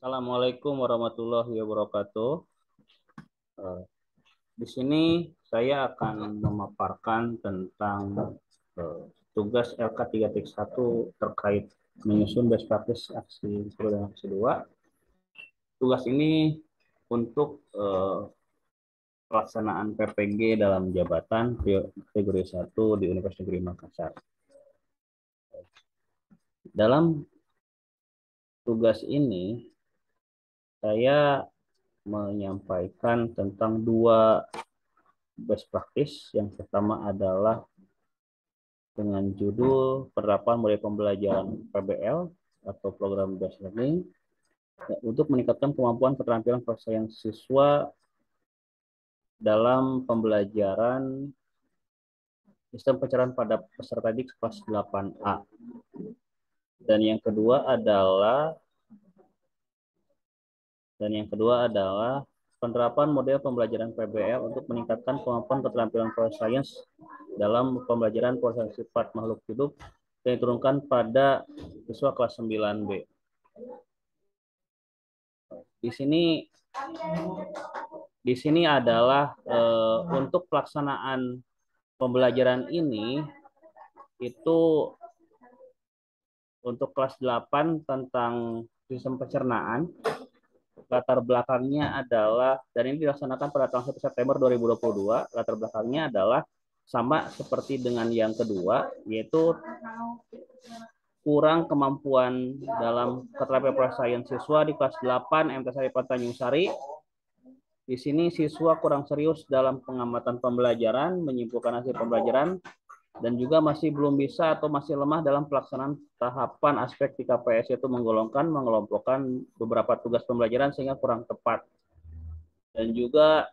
Assalamualaikum warahmatullahi wabarakatuh. Eh, Di sini saya akan memaparkan tentang eh, tugas LK 3.1 terkait menyusun best practice aksi 1 dan aksi 2. Tugas ini untuk pelaksanaan PPG dalam jabatan kategori 1 di Universitas Negeri Makassar. Dalam tugas ini saya menyampaikan tentang dua best practice. Yang pertama adalah dengan judul penerapan model pembelajaran PBL atau program based learning untuk meningkatkan kemampuan keterampilan penyelesaian siswa dalam pembelajaran sistem pencernaan pada peserta didik kelas 8A. Dan yang kedua adalah penerapan model pembelajaran PBL untuk meningkatkan kemampuan keterampilan penyelesaian dalam pembelajaran proses sifat makhluk hidup yang diturunkan pada siswa kelas 9B. Di sini adalah untuk pelaksanaan pembelajaran ini itu untuk kelas 8 tentang sistem pencernaan. Latar belakangnya adalah, dan ini dilaksanakan pada tanggal 1 September 2022, latar belakangnya adalah sama seperti dengan yang kedua, yaitu kurang kemampuan dalam keterampilan penyelesaian siswa di kelas 8 MT Saripan Tanjung Sari. Di sini siswa kurang serius dalam pengamatan pembelajaran, menyimpulkan hasil pembelajaran, dan juga masih belum bisa atau masih lemah dalam pelaksanaan tahapan aspek di KPS, yaitu menggolongkan, mengelompokkan beberapa tugas pembelajaran sehingga kurang tepat. Dan juga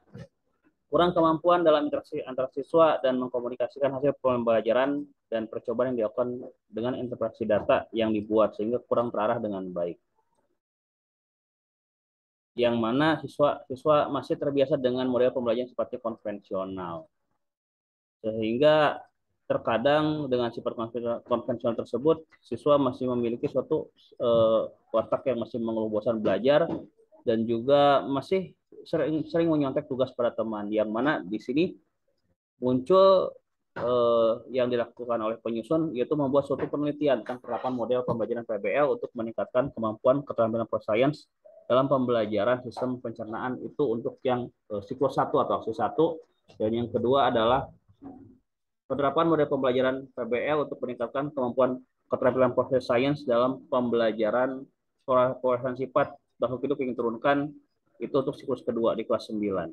kurang kemampuan dalam interaksi antar siswa dan mengkomunikasikan hasil pembelajaran dan percobaan yang dilakukan dengan interpretasi data yang dibuat sehingga kurang terarah dengan baik. Yang mana siswa masih terbiasa dengan model pembelajaran seperti konvensional. Sehingga terkadang dengan sifat konvensional tersebut, siswa masih memiliki suatu watak yang masih mengeluh bosan belajar dan juga masih sering menyontek tugas pada teman. Yang mana di sini muncul yang dilakukan oleh penyusun, yaitu membuat suatu penelitian tentang penerapan model pembelajaran PBL untuk meningkatkan kemampuan keterampilan sains dalam pembelajaran sistem pencernaan itu untuk yang siklus 1 atau aksi 1, dan yang kedua adalah penerapan model pembelajaran PBL untuk meningkatkan kemampuan keterampilan proses sains dalam pembelajaran polarisasi sifat makhluk hidup yang diturunkan itu untuk siklus kedua di kelas 9.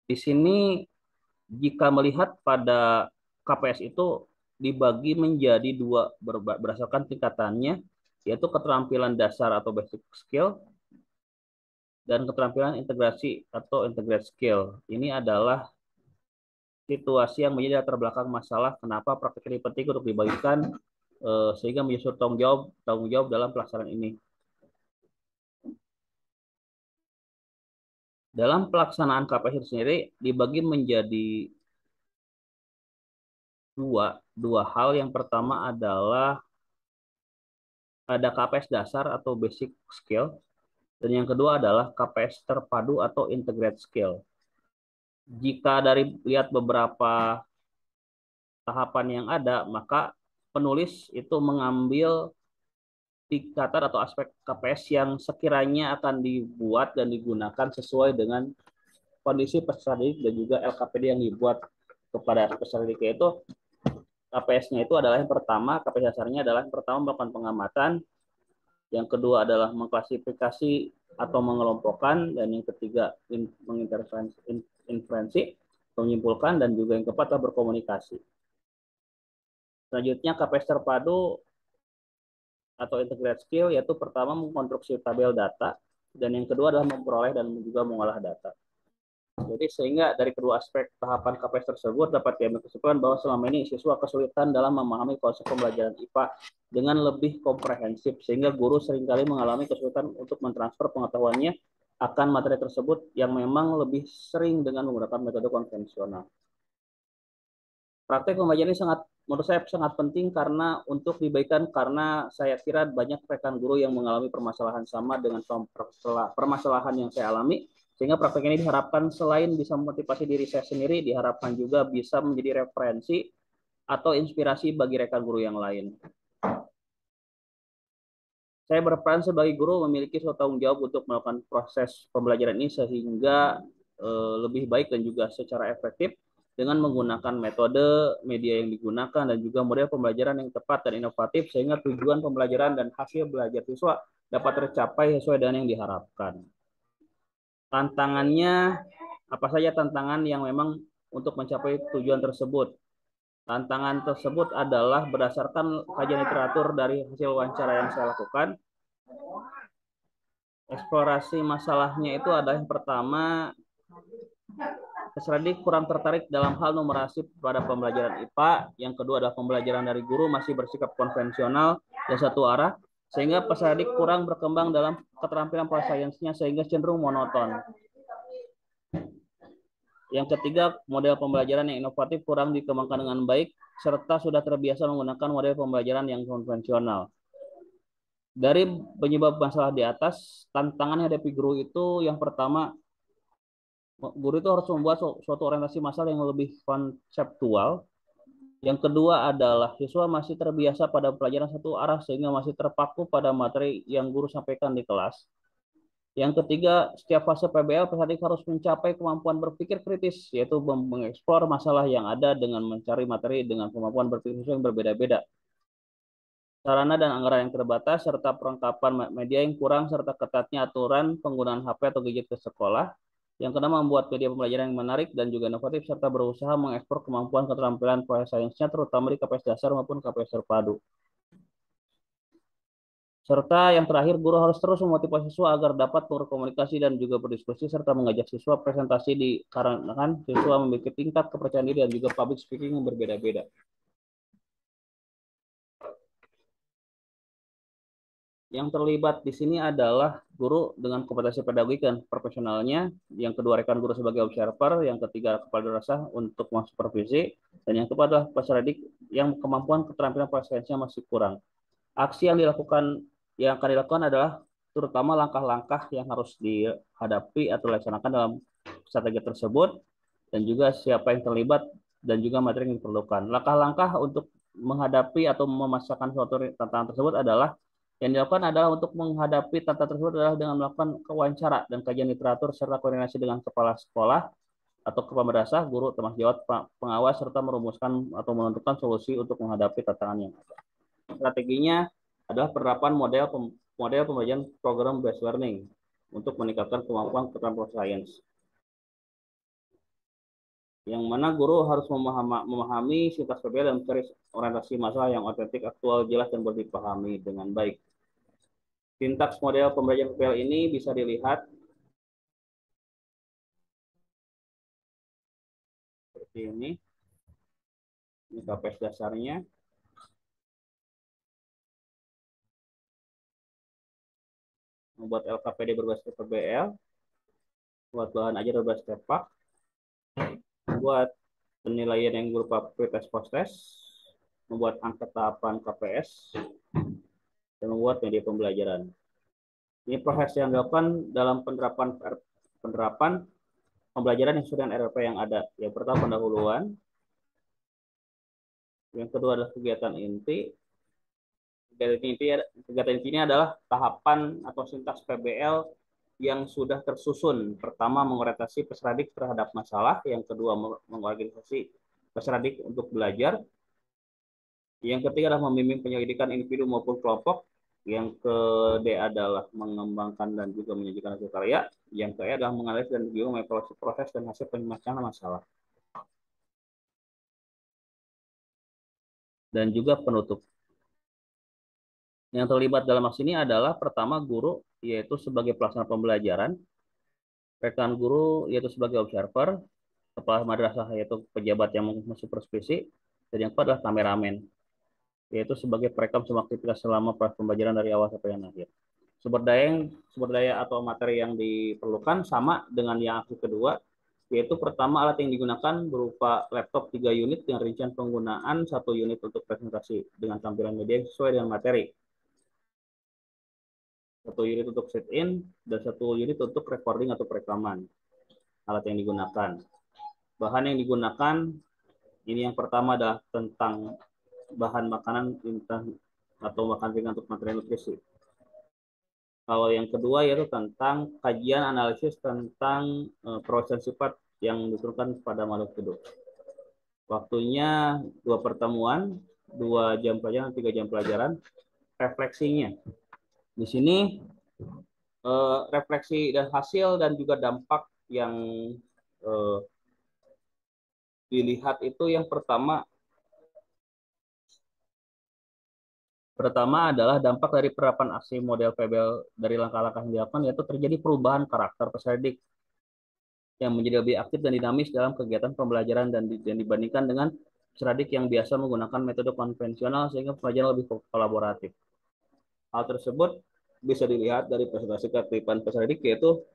Di sini jika melihat pada KPS itu dibagi menjadi dua berdasarkan tingkatannya, yaitu keterampilan dasar atau basic skill dan keterampilan integrasi atau integrate skill. Ini adalah situasi yang menjadi latar belakang masalah kenapa praktik ini penting untuk dibagikan sehingga menjadi tanggung jawab dalam pelaksanaan ini. Dalam pelaksanaan KPS sendiri dibagi menjadi dua hal. Yang pertama adalah ada KPS dasar atau basic skill, dan yang kedua adalah KPS terpadu atau integrate skill. Jika dari lihat beberapa tahapan yang ada, maka penulis itu mengambil tingkatan atau aspek KPS yang sekiranya akan dibuat dan digunakan sesuai dengan kondisi peserta didik dan juga LKPD yang dibuat kepada peserta didik, yaitu KPS-nya itu adalah yang pertama, KPS dasarnya adalah yang pertama melakukan pengamatan, yang kedua adalah mengklasifikasi atau mengelompokkan, dan yang ketiga menginferensi, menyimpulkan, dan juga yang keempat adalah berkomunikasi. Selanjutnya KPS terpadu atau integrated skill, yaitu pertama mengkonstruksi tabel data, dan yang kedua adalah memperoleh dan juga mengolah data. Jadi sehingga dari kedua aspek tahapan KPS tersebut dapat diambil kesimpulan bahwa selama ini siswa kesulitan dalam memahami konsep pembelajaran IPA dengan lebih komprehensif, sehingga guru seringkali mengalami kesulitan untuk mentransfer pengetahuannya akan materi tersebut yang memang lebih sering dengan menggunakan metode konvensional. Praktek pembelajaran ini menurut saya sangat penting karena untuk dibaikan, karena saya kira banyak rekan guru yang mengalami permasalahan sama dengan permasalahan yang saya alami, sehingga praktek ini diharapkan selain bisa memotivasi diri saya sendiri, diharapkan juga bisa menjadi referensi atau inspirasi bagi rekan guru yang lain. Saya berperan sebagai guru memiliki suatu tanggung jawab untuk melakukan proses pembelajaran ini sehingga lebih baik dan juga secara efektif dengan menggunakan metode, media yang digunakan, dan juga model pembelajaran yang tepat dan inovatif sehingga tujuan pembelajaran dan hasil belajar siswa dapat tercapai sesuai dengan yang diharapkan. Tantangannya, apa saja tantangan yang memang untuk mencapai tujuan tersebut? Tantangan tersebut adalah berdasarkan kajian literatur dari hasil wawancara yang saya lakukan. Eksplorasi masalahnya itu adalah yang pertama, peserta didik kurang tertarik dalam hal numerasi pada pembelajaran IPA. Yang kedua adalah pembelajaran dari guru masih bersikap konvensional dan satu arah, sehingga peserta didik kurang berkembang dalam keterampilan proses sainsnya sehingga cenderung monoton. Yang ketiga, model pembelajaran yang inovatif kurang dikembangkan dengan baik, serta sudah terbiasa menggunakan model pembelajaran yang konvensional. Dari penyebab masalah di atas, tantangan yang hadapi guru itu yang pertama, guru itu harus membuat suatu orientasi masalah yang lebih konseptual. Yang kedua adalah siswa masih terbiasa pada pelajaran satu arah sehingga masih terpaku pada materi yang guru sampaikan di kelas. Yang ketiga, setiap fase PBL peserta didik harus mencapai kemampuan berpikir kritis, yaitu mengeksplor masalah yang ada dengan mencari materi dengan kemampuan berpikir yang berbeda-beda. Sarana dan anggaran yang terbatas, serta perlengkapan media yang kurang, serta ketatnya aturan penggunaan HP atau gadget ke sekolah. Yang kedua, membuat media pembelajaran yang menarik dan juga inovatif, serta berusaha mengekspor kemampuan keterampilan proses sainsnya, terutama di KPS dasar maupun KPS terpadu. Serta yang terakhir, guru harus terus memotivasi siswa agar dapat berkomunikasi dan juga berdiskusi, serta mengajak siswa presentasi dikarenakan siswa memiliki tingkat kepercayaan diri dan juga public speaking yang berbeda-beda. Yang terlibat di sini adalah guru dengan kompetensi pedagogik dan profesionalnya, yang kedua rekan guru sebagai observer, yang ketiga kepala daerah untuk supervisi, dan yang keempat adalah peserta didik yang kemampuan keterampilan proses sainsnya masih kurang. Aksi yang akan dilakukan adalah terutama langkah-langkah yang harus dihadapi atau dilaksanakan dalam strategi tersebut, dan juga siapa yang terlibat dan juga materi yang diperlukan. Langkah-langkah untuk menghadapi atau memasakkan suatu tantangan tersebut adalah yang dilakukan adalah untuk menghadapi tantangan tersebut adalah dengan melakukan wawancara dan kajian literatur serta koordinasi dengan kepala sekolah atau kepala madrasah, guru, termasuk jawab pengawas, serta merumuskan atau menentukan solusi untuk menghadapi tantangan yang ada. Strateginya adalah penerapan model pembelajaran program based learning untuk meningkatkan kemampuan keterampilan sains, yang mana guru harus memahami sintaks PBL dan mencari orientasi masalah yang otentik, aktual, jelas, dan boleh dipahami dengan baik. Sintaks model pembelajaran PBL ini bisa dilihat seperti ini. Ini KPS dasarnya. Membuat LKPD berbasis PBL, buat bahan ajar berbasis tepak, membuat penilaian yang berupa pretest post-test, membuat angka tahapan KPS, dan membuat media pembelajaran. Ini proses yang dilakukan dalam penerapan pembelajaran yang sesuai dengan RLP yang ada. Yang pertama pendahuluan, yang kedua adalah kegiatan inti. Kegiatan inti ini adalah tahapan atau sintaks PBL yang sudah tersusun. Pertama, mengorientasi peserta didik terhadap masalah. Yang kedua, mengorganisasi peserta didik untuk belajar. Yang ketiga adalah membimbing penyelidikan individu maupun kelompok. Yang kedua adalah mengembangkan dan juga menyajikan hasil karya. Yang ketiga adalah menganalisis dan juga mengevaluasi proses dan hasil pemecahan masalah. Dan juga penutup. Yang terlibat dalam aksi ini adalah pertama guru, yaitu sebagai pelaksana pembelajaran, rekan guru yaitu sebagai observer, kepala madrasah yaitu pejabat yang mensupervisi, dan yang kedua adalah kameramen, yaitu sebagai perekam semua aktivitas selama proses pembelajaran dari awal sampai yang akhir. Sumber daya atau materi yang diperlukan sama dengan yang aksi kedua, yaitu pertama alat yang digunakan berupa laptop 3 unit dengan rincian penggunaan 1 unit untuk presentasi dengan tampilan media sesuai dengan materi, 1 unit untuk sit in, dan 1 unit untuk recording atau perekaman alat yang digunakan. Bahan yang digunakan ini yang pertama adalah tentang bahan makanan atau makan ringan untuk materi nutrisi. Kalau yang kedua yaitu tentang kajian analisis tentang proses sifat yang diturunkan pada makhluk hidup. Waktunya 2 pertemuan, 2 jam pelajaran, 3 jam pelajaran. Refleksinya di sini refleksi dan hasil dan juga dampak yang dilihat itu yang pertama adalah dampak dari penerapan aksi model PBL dari langkah-langkah yang dilakukan, yaitu terjadi perubahan karakter peserta didik yang menjadi lebih aktif dan dinamis dalam kegiatan pembelajaran dan dibandingkan dengan peserta didik yang biasa menggunakan metode konvensional sehingga pembelajaran lebih kolaboratif. Hal tersebut bisa dilihat dari presentasi keterlibatan peserta didik, yaitu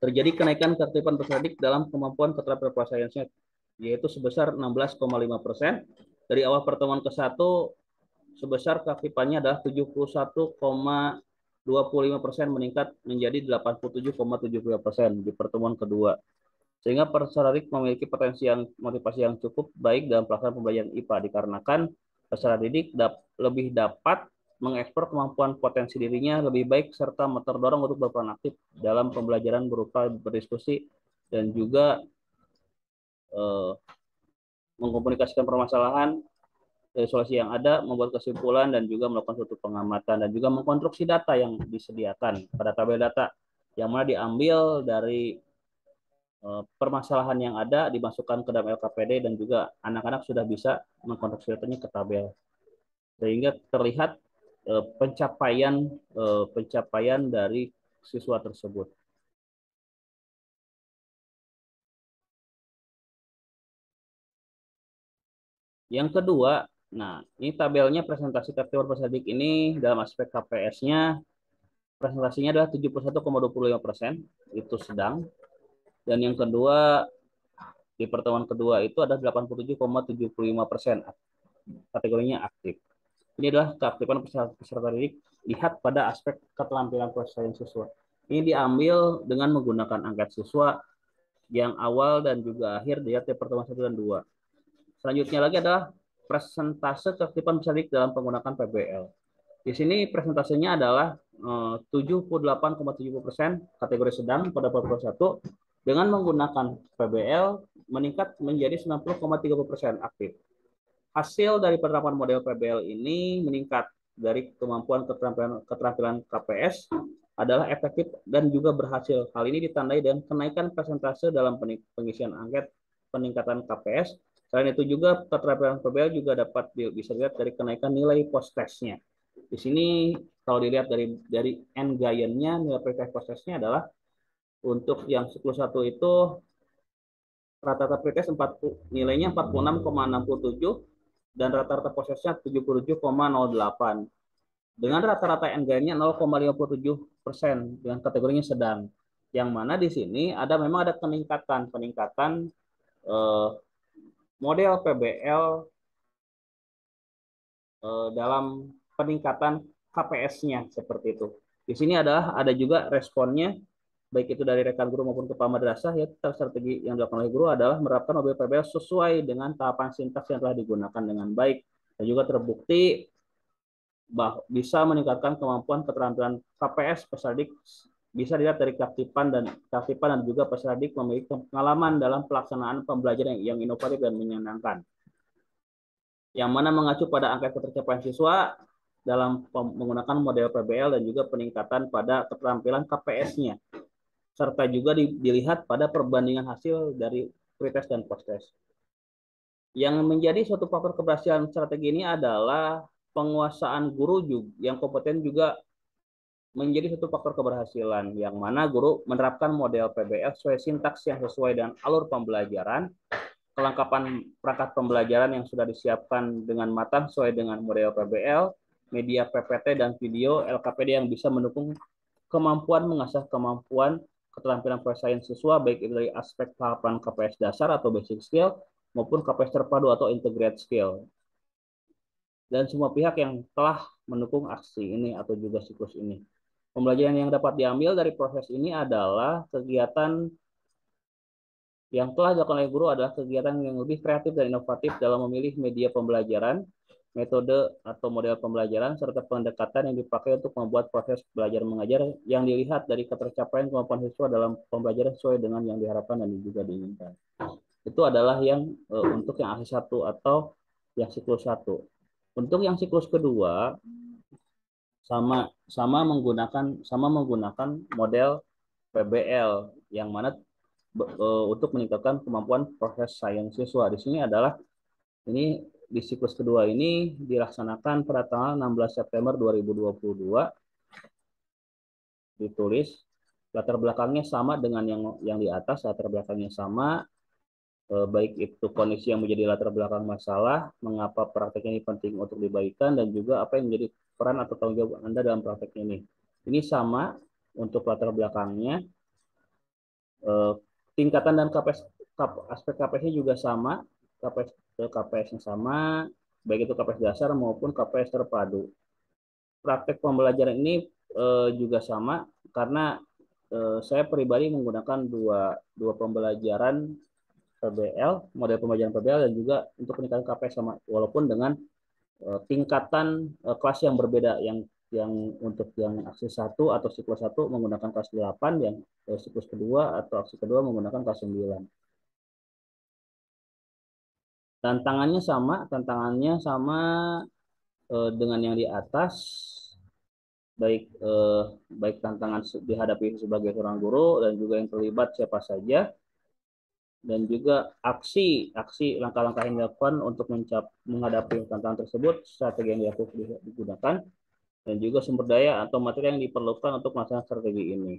terjadi kenaikan keterlibatan peserta didik dalam kemampuan keterampilan sainsnya, yaitu sebesar 16,5%. Dari awal pertemuan ke-1 sebesar keaktifannya adalah 71,25% meningkat menjadi 87,72% di pertemuan kedua. Sehingga peserta didik memiliki potensi yang motivasi yang cukup baik dalam pelaksanaan pembelajaran IPA dikarenakan peserta didik lebih dapat mengekspor kemampuan potensi dirinya lebih baik serta terdorong untuk berperan aktif dalam pembelajaran berupa berdiskusi dan juga mengkomunikasikan permasalahan, solusi yang ada, membuat kesimpulan dan juga melakukan suatu pengamatan dan juga mengkonstruksi data yang disediakan pada tabel data yang mana diambil dari permasalahan yang ada dimasukkan ke dalam LKPD dan juga anak-anak sudah bisa mengkonstruksi datanya ke tabel sehingga terlihat pencapaian dari siswa tersebut. Yang kedua, nah ini tabelnya presentasi kategori peserta didik ini dalam aspek KPS-nya presentasinya adalah 71,25%, itu sedang. Dan yang kedua di pertemuan kedua itu ada 87,75%, kategorinya aktif. Ini adalah keaktifan peserta didik lihat pada aspek keterampilan prestasi siswa. Ini diambil dengan menggunakan angkat siswa yang awal dan juga akhir dilihat di pertemuan 1 dan 2. Selanjutnya lagi adalah presentase keaktifan peserta didik dalam menggunakan PBL. Di sini presentasenya adalah 78,70% kategori sedang pada pertemuan 1 dengan menggunakan PBL meningkat menjadi 90,30% aktif. Hasil dari penerapan model PBL ini meningkat dari kemampuan keterampilan KPS adalah efektif dan juga berhasil. Hal ini ditandai dengan kenaikan persentase dalam pengisian angket peningkatan KPS. Selain itu juga keterampilan PBL juga dapat bisa dilihat dari kenaikan nilai post testnya. Di sini kalau dilihat dari end nya nilai pretest post testnya adalah untuk yang siklus 1 itu rata-rata pretest nilainya 46,67 dan rata-rata prosesnya 77,08 dengan rata-rata NGN-nya 0,57% dengan kategorinya sedang. Yang mana di sini memang ada peningkatan model PBL dalam peningkatan KPS-nya seperti itu. Di sini ada juga responnya baik itu dari rekan guru maupun kepala madrasah, ya strategi yang dilakukan oleh guru adalah menerapkan mobil PBL sesuai dengan tahapan sintaks yang telah digunakan dengan baik dan juga terbukti bisa meningkatkan kemampuan keterampilan KPS peserta didik. Bisa dilihat dari keaktifan dan juga peserta didik memiliki pengalaman dalam pelaksanaan pembelajaran yang inovatif dan menyenangkan. Yang mana mengacu pada angka ketercapaian siswa dalam menggunakan model PBL dan juga peningkatan pada keterampilan KPS-nya. Serta juga dilihat pada perbandingan hasil dari pretest dan post test. Yang menjadi suatu faktor keberhasilan strategi ini adalah penguasaan guru yang kompeten juga menjadi satu faktor keberhasilan, yang mana guru menerapkan model PBL sesuai sintaks yang sesuai dengan alur pembelajaran, kelengkapan perangkat pembelajaran yang sudah disiapkan dengan matang sesuai dengan model PBL, media PPT dan video LKPD yang bisa mendukung kemampuan mengasah kemampuan keterampilan Project Science siswa, baik itu dari aspek tahapan KPS dasar atau basic skill, maupun KPS terpadu atau integrated skill. Dan semua pihak yang telah mendukung aksi ini atau juga siklus ini. Pembelajaran yang dapat diambil dari proses ini adalah kegiatan yang telah dilakukan oleh guru adalah kegiatan yang lebih kreatif dan inovatif dalam memilih media pembelajaran, metode atau model pembelajaran, serta pendekatan yang dipakai untuk membuat proses belajar mengajar yang dilihat dari ketercapaian kemampuan siswa dalam pembelajaran sesuai dengan yang diharapkan dan juga diinginkan. Itu adalah yang untuk yang aksi 1 atau yang siklus 1. Untuk yang siklus kedua sama menggunakan model PBL yang mana untuk meningkatkan kemampuan proses sains siswa. Di sini adalah ini di siklus kedua ini dilaksanakan pada tanggal 16 September 2022. Ditulis latar belakangnya sama dengan yang di atas, latar belakangnya sama, baik itu kondisi yang menjadi latar belakang masalah, mengapa praktek ini penting untuk dibagikan, dan juga apa yang menjadi peran atau tanggung jawab Anda dalam praktek ini. Ini sama untuk latar belakangnya. Tingkatan dan aspek KPS-nya juga sama, KPS-nya sama, baik itu KPS dasar maupun KPS terpadu. Praktek pembelajaran ini juga sama karena saya pribadi menggunakan dua pembelajaran PBL, model pembelajaran PBL, dan juga untuk peningkatan KPS sama, walaupun dengan tingkatan kelas yang berbeda, yang untuk yang aksi 1 atau siklus 1 menggunakan kelas 8, yang siklus kedua atau aksi kedua menggunakan kelas 9. Tantangannya sama dengan yang di atas, baik tantangan dihadapi sebagai seorang guru dan juga yang terlibat siapa saja, dan juga aksi langkah-langkah yang dilakukan untuk menghadapi tantangan tersebut, strategi yang digunakan, dan juga sumber daya atau materi yang diperlukan untuk melaksanakan strategi ini.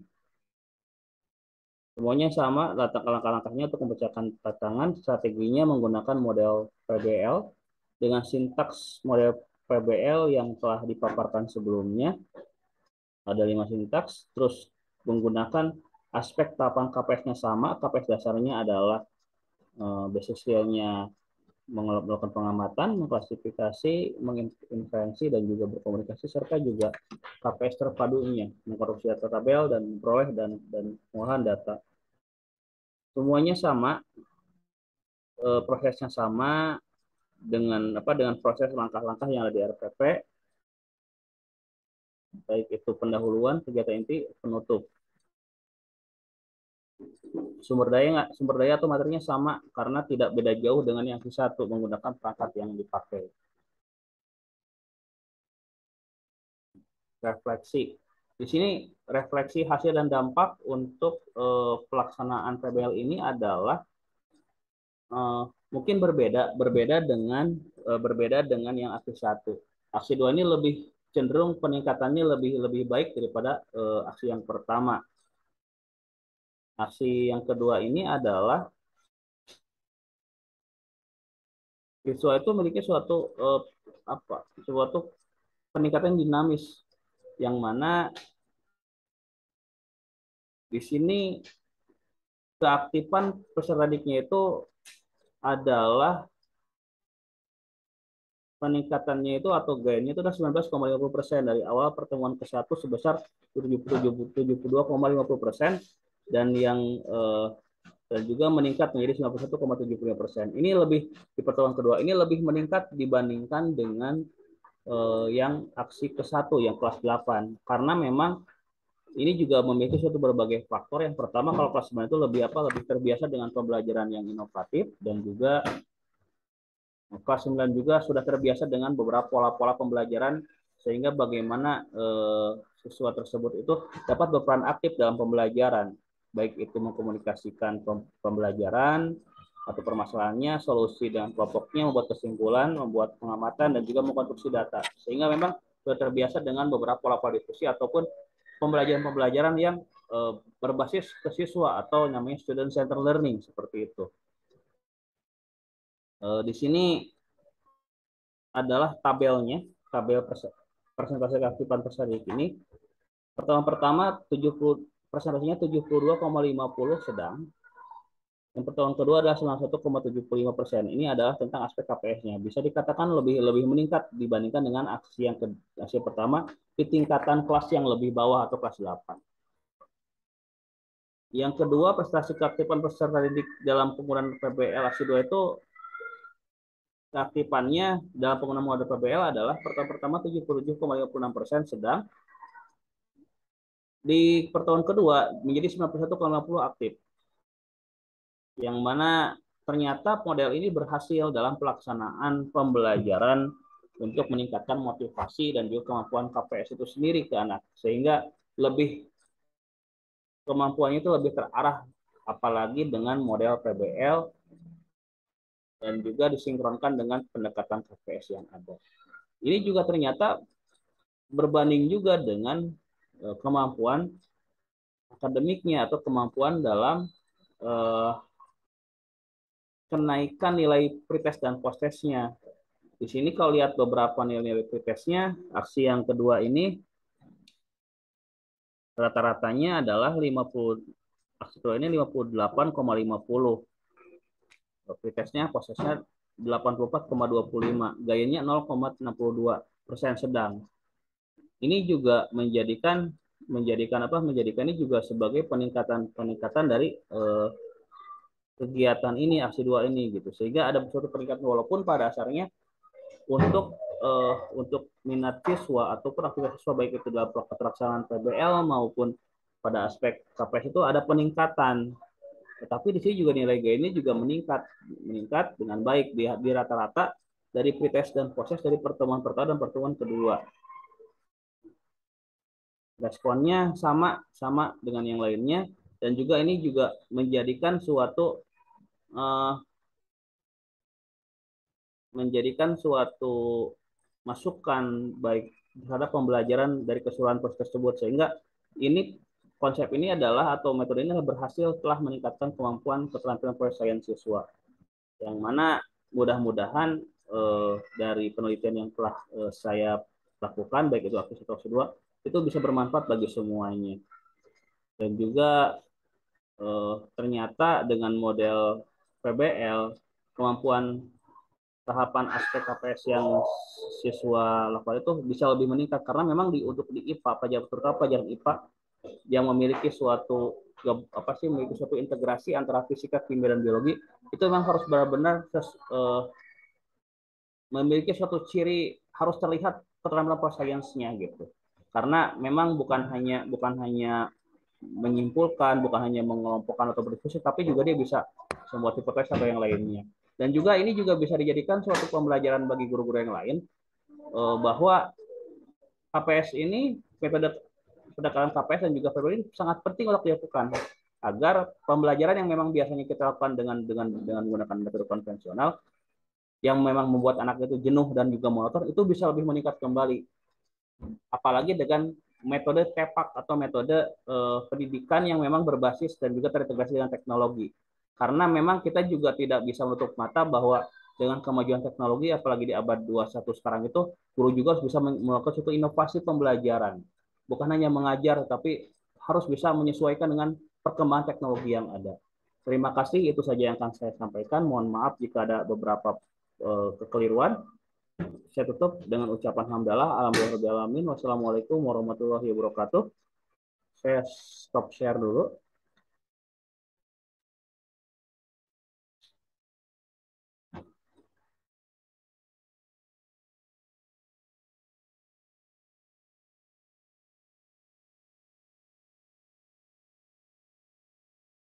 Semuanya sama, langkah-langkahnya untuk memecahkan tantangan, strateginya menggunakan model PBL dengan sintaks model PBL yang telah dipaparkan sebelumnya. Ada 5 sintaks, terus menggunakan aspek tahapan KPS-nya sama, KPS dasarnya adalah basic skill-nya melakukan pengamatan, mengklasifikasi, menginferensi, dan juga berkomunikasi, serta juga KPS terpadunya, mengkorupsi data tabel dan memperoleh dan pengolahan data. Semuanya sama, prosesnya sama dengan proses langkah-langkah yang ada di RPP, baik itu pendahuluan, kegiatan inti, penutup. Sumber daya atau materinya sama karena tidak beda jauh dengan yang satu, menggunakan perangkat yang dipakai. Refleksi. Di sini refleksi hasil dan dampak untuk pelaksanaan PBL ini adalah mungkin berbeda dengan yang aksi 1. Aksi 2 ini lebih cenderung peningkatannya lebih baik daripada aksi yang pertama. Aksi yang kedua ini adalah siswa itu memiliki suatu peningkatan dinamis, yang mana di sini keaktifan peserta didiknya itu adalah peningkatannya itu atau gainnya itu adalah 19,50% dari awal pertemuan ke-1 sebesar 72,50%, dan dan juga meningkat menjadi 91,75%. Ini lebih di pertemuan kedua ini lebih meningkat dibandingkan dengan yang aksi ke-1 yang kelas 8, karena memang ini juga memiliki suatu berbagai faktor. Yang pertama, kalau kelas 9 itu lebih terbiasa dengan pembelajaran yang inovatif, dan juga kelas 9 juga sudah terbiasa dengan beberapa pola-pola pembelajaran, sehingga bagaimana siswa tersebut itu dapat berperan aktif dalam pembelajaran, baik itu mengkomunikasikan pembelajaran atau permasalahannya, solusi dengan kelompoknya, membuat kesimpulan, membuat pengamatan, dan juga mengkonstruksi data, sehingga memang sudah terbiasa dengan beberapa pola-pola diskusi ataupun pembelajaran yang berbasis ke siswa atau namanya student center learning, seperti itu. Di sini adalah tabel persentase keaktifan peserta didik ini. Pertama 70 presentasinya 72,50 sedang. Yang pertemuan kedua adalah 91,75%. Ini adalah tentang aspek KPS-nya. Bisa dikatakan lebih meningkat dibandingkan dengan aksi pertama di tingkatan kelas yang lebih bawah atau kelas 8. Yang kedua, prestasi keaktifan peserta didik dalam penggunaan PBL aksi 2 itu keaktifannya dalam penggunaan model PBL adalah pertama 77,56% sedang di pertemuan kedua menjadi 91,50 aktif. Yang mana ternyata model ini berhasil dalam pelaksanaan pembelajaran untuk meningkatkan motivasi dan juga kemampuan KPS itu sendiri ke anak, sehingga kemampuannya itu lebih terarah, apalagi dengan model PBL dan juga disinkronkan dengan pendekatan KPS yang ada. Ini juga ternyata berbanding juga dengan kemampuan akademiknya atau kemampuan dalam kenaikan nilai pretest dan posttestnya. Di sini kalau lihat beberapa nilai pretestnya, aksi yang kedua ini rata-ratanya adalah 50, aksi kedua ini 58,50. Pretestnya, posttestnya 84,25, gayanya 0,62% sedang. Ini juga menjadikan ini juga sebagai peningkatan dari kegiatan ini, aksi 2 ini gitu, sehingga ada suatu peningkatan walaupun pada dasarnya untuk minat siswa ataupun aktivitas siswa baik itu dalam pelaksanaan PBL maupun pada aspek KPS itu ada peningkatan. Tetapi di sini juga nilai G ini juga meningkat dengan baik di rata-rata dari pretest dan proses dari pertemuan pertama dan pertemuan kedua. Responnya sama dengan yang lainnya, dan juga ini juga menjadikan suatu masukan baik terhadap pembelajaran dari keseluruhan proses tersebut, sehingga konsep ini adalah atau metode ini berhasil telah meningkatkan kemampuan keterampilan penyelesaian siswa, yang mana mudah-mudahan dari penelitian yang telah saya lakukan baik itu aksi 1 aksi 2 itu bisa bermanfaat bagi semuanya. Dan juga ternyata dengan model PBL kemampuan tahapan aspek KPS yang siswa lakukan itu bisa lebih meningkat, karena memang untuk di IPA terutama pelajaran IPA yang memiliki suatu integrasi antara fisika, kimia, dan biologi, itu memang harus benar-benar memiliki suatu ciri, harus terlihat keterampilan prosainsnya gitu. Karena memang bukan hanya menyimpulkan, bukan hanya mengelompokkan atau berdiskusi, tapi juga dia bisa membuat hipotesis atau yang lainnya. Dan juga ini juga bisa dijadikan suatu pembelajaran bagi guru-guru yang lain bahwa KPS ini, metode pendekatan KPS dan juga PBL ini sangat penting untuk dilakukan agar pembelajaran yang memang biasanya kita lakukan dengan menggunakan metode konvensional yang memang membuat anak itu jenuh dan juga monoton itu bisa lebih meningkat kembali. Apalagi dengan metode TEPAK atau metode pendidikan yang memang berbasis dan juga terintegrasi dengan teknologi. Karena memang kita juga tidak bisa menutup mata bahwa dengan kemajuan teknologi, apalagi di abad 21 sekarang itu, guru juga harus bisa melakukan suatu inovasi pembelajaran. Bukan hanya mengajar, tapi harus bisa menyesuaikan dengan perkembangan teknologi yang ada. Terima kasih, itu saja yang akan saya sampaikan. Mohon maaf jika ada beberapa kekeliruan. Saya tutup dengan ucapan hamdalah, alhamdulillahirabbil alamin, wassalamualaikum warahmatullahi wabarakatuh. Saya stop share dulu.